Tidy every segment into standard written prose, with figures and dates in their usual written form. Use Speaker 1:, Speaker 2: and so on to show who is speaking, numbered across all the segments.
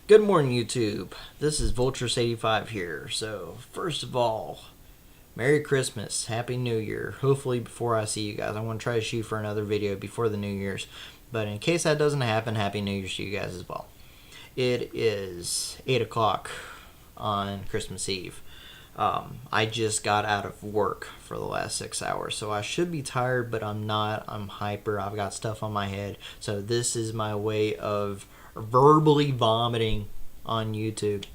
Speaker 1: Good morning, YouTube. This is Vulturous85 here. So, first of all, Merry Christmas, Happy New Year. Hopefully, before I see you guys, I want to try to shoot for another video before the New Year's. But in case that doesn't happen, Happy New Year's to you guys as well. It is 8 o'clock on Christmas Eve. I just got out of work for the last 6 hours, so I should be tired, but I'm not. I'm hyper. I've got stuff on my head. So this is my way of verbally vomiting on YouTube.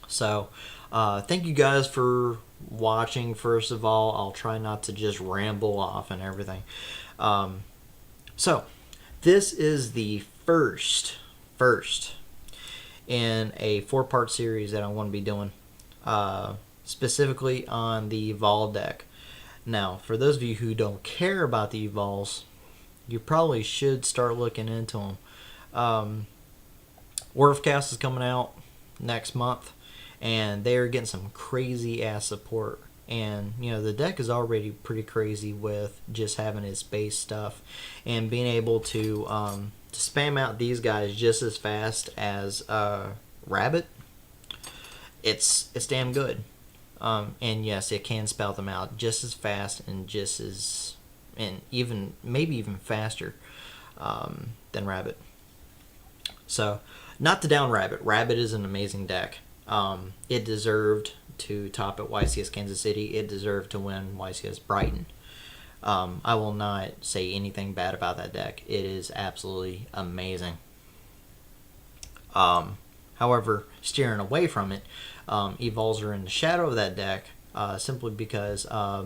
Speaker 1: So thank you guys for watching. First of all, I'll try not to just ramble off and everything. So this is the first in a 4-part series that I want to be doing, specifically on the Evol deck. Now, for those of you who don't care about the Evols, you probably should start looking into them. Warfcast is coming out next month, and they are getting some crazy ass support. And you know, the deck is already pretty crazy with just having its base stuff and being able to spam out these guys just as fast as Rabbit. It's damn good. And yes, it can spell them out just as fast and just as, and even maybe even faster than Rabbit. So, not to down Rabbit. Rabbit is an amazing deck. It deserved to top at YCS Kansas City. It deserved to win YCS Brighton. I will not say anything bad about that deck. It is absolutely amazing. However, steering away from it, Evols are in the shadow of that deck, simply because I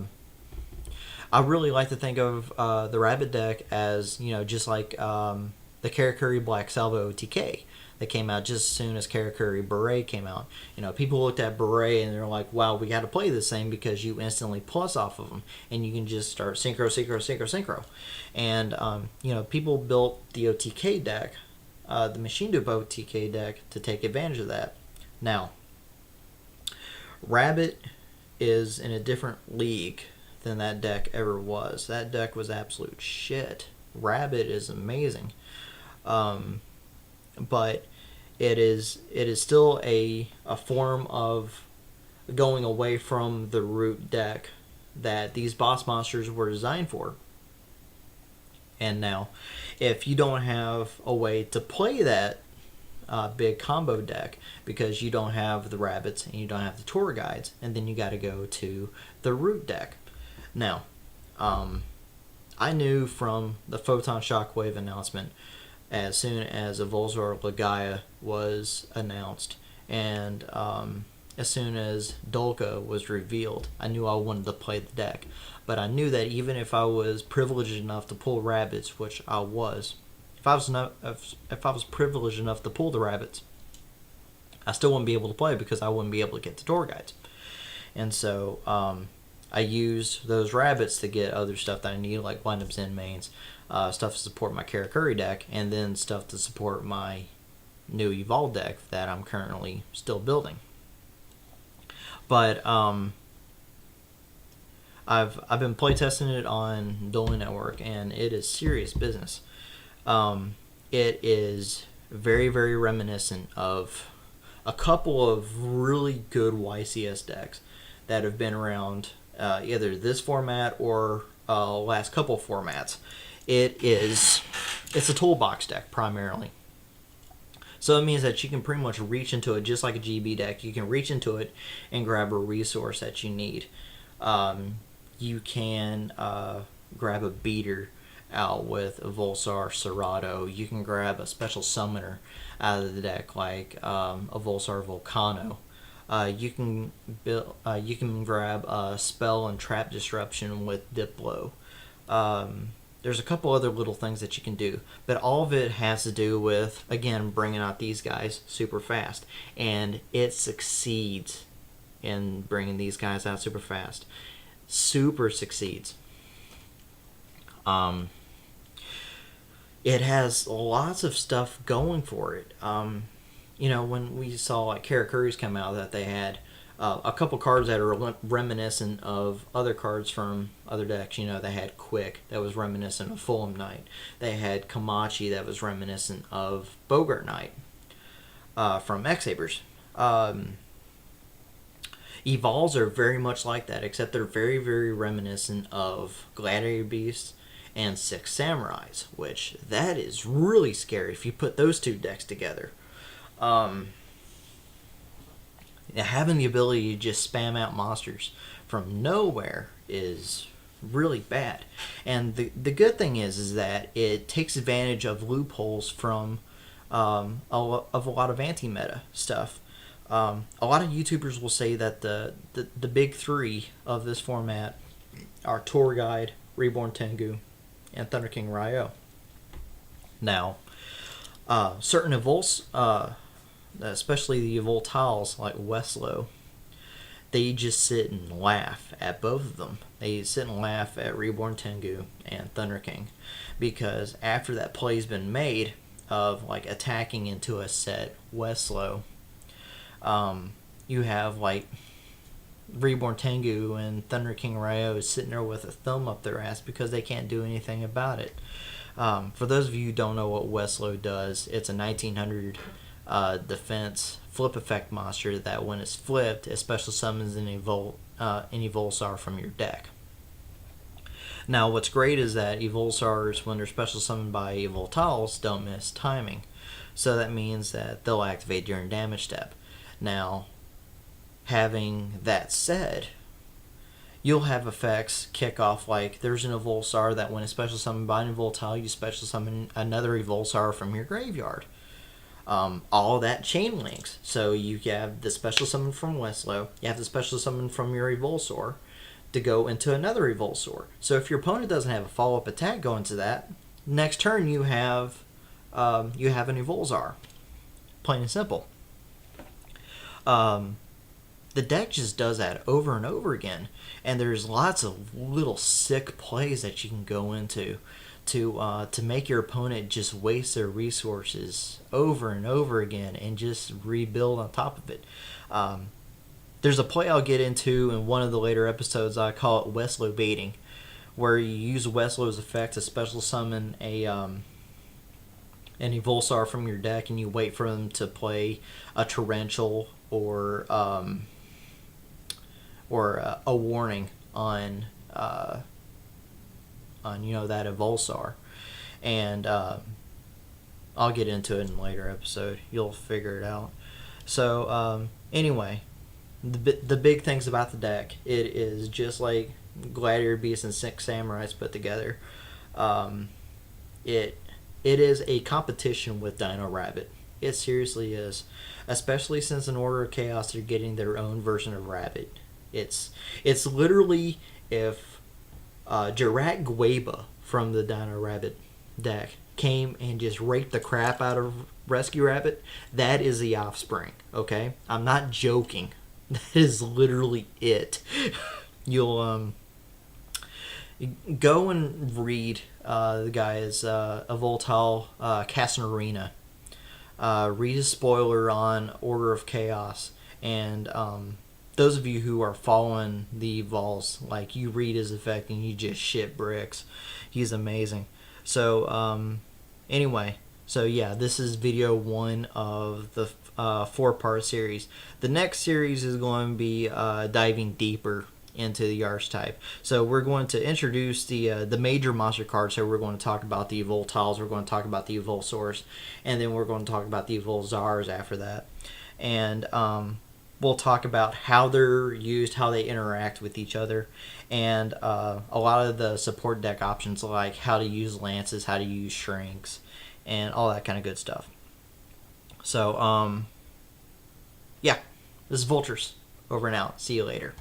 Speaker 1: really like to think of the Rabbit deck as, you know, just like the Karakuri Black Salvo OTK that came out just as soon as Karakuri Beret came out. You know, people looked at Beret and they're like, wow, we got to play this thing because you instantly plus off of them and you can just start synchro. And, you know, people built the OTK deck, the Machine Dupe OTK deck, to take advantage of that. Now, Rabbit is in a different league than that deck ever was. That deck was absolute shit. Rabbit is amazing. But it is still a form of going away from the root deck that these boss monsters were designed for. And now, if you don't have a way to play that big combo deck because you don't have the rabbits and you don't have the tour guides, and then you got to go to the root deck. Now, I knew from the Photon Shockwave announcement, as soon as Evolzor Legaia was announced, and as soon as Dolka was revealed, I knew I wanted to play the deck. But I knew that even if I was privileged enough to pull rabbits, which I was, if I was privileged enough to pull the rabbits, I still wouldn't be able to play because I wouldn't be able to get the tour guides. And so I used those rabbits to get other stuff that I need, like windups and mains, stuff to support my Karakuri deck, and then stuff to support my new Evol deck that I'm currently still building. But I've been playtesting it on Dueling Network, and it is serious business. It is very, very reminiscent of a couple of really good YCS decks that have been around, either this format or last couple formats. It's a toolbox deck primarily. So it means that you can pretty much reach into it just like a GB deck. You can reach into it and grab a resource that you need. You can grab a beater out with a Volsar Serato. You can grab a special summoner out of the deck like a Volsar Volcano. You can grab a spell and trap disruption with Diplo. There's a couple other little things that you can do, but all of it has to do with, again, bringing out these guys super fast, and it succeeds in bringing these guys out super fast. Super succeeds. It has lots of stuff going for it. You know, when we saw like Karakuri's come out, that they had a couple cards that are reminiscent of other cards from other decks. You know, they had Quick that was reminiscent of Fulham Knight. They had Kamachi that was reminiscent of Bogart Knight. from X-Sabers. Evols are very much like that, except they're very, very reminiscent of Gladiator Beasts and Six Samurais, which that is really scary if you put those two decks together. Having the ability to just spam out monsters from nowhere is really bad. And the good thing is that it takes advantage of loopholes from a lot of anti-meta stuff. A lot of YouTubers will say that the big three of this format are Tour Guide, Reborn Tengu, and Thunder King Ryo. Now, certain Evols, especially the Evoltiles like Westlow, they just sit and laugh at both of them. They sit and laugh at Reborn Tengu and Thunder King, because after that play's been made of like attacking into a set Westlow, you have like Reborn Tengu and Thunder King Ryo sitting there with a thumb up their ass because they can't do anything about it. For those of you who don't know what Westlow does, it's a 1900 defense flip effect monster that when it's flipped, it special summons an Evolsar from your deck. Now, what's great is that Evolsars, when they're special summoned by Evoltiles, don't miss timing. So that means that they'll activate during damage step. Now, having that said, you'll have effects kick off like there's an Evolsar that when it's special summoned by an Evoltile, you special summon another Evolsar from your graveyard. All that chain links. So you have the special summon from Westlow, you have the special summon from your Evolsor to go into another Evolsor. So if your opponent doesn't have a follow-up attack going to that, next turn you have an Evolsar. Plain and simple. The deck just does that over and over again, and there's lots of little sick plays that you can go into to make your opponent just waste their resources over and over again and just rebuild on top of it. There's a play I'll get into in one of the later episodes. I call it Westlow baiting, where you use Westlow's effect to special summon an Evolsar from your deck, and you wait for them to play a Torrential or a warning on that Evolsar, and I'll get into it in a later episode. You'll figure it out. So anyway, the big things about the deck, it is just like Gladiator Beasts and Six Samurais put together. It is a competition with Dino Rabbit. It seriously is, especially since in Order of Chaos are getting their own version of Rabbit. It's literally if Jirak Gweba from the Dino Rabbit deck came and just raped the crap out of Rescue Rabbit, that is the offspring, okay? I'm not joking. That is literally it. You'll go and read the guy's Evoltile Casnarina. Read a spoiler on Order of Chaos, and those of you who are following the Evols, like, you read his effect and you just shit bricks. He's amazing. So anyway, so yeah, this is video 1 of the 4-part series. The next series is going to be diving deeper into the archetype. So we're going to introduce the major monster cards. So we're going to talk about the Evoltiles, we're going to talk about the Evolsaurs, and then we're going to talk about the Evolzars after that. And we'll talk about how they're used, how they interact with each other, and a lot of the support deck options, like how to use lances, how to use shrinks, and all that kind of good stuff. So yeah, this is Vultures, over and out. See you later.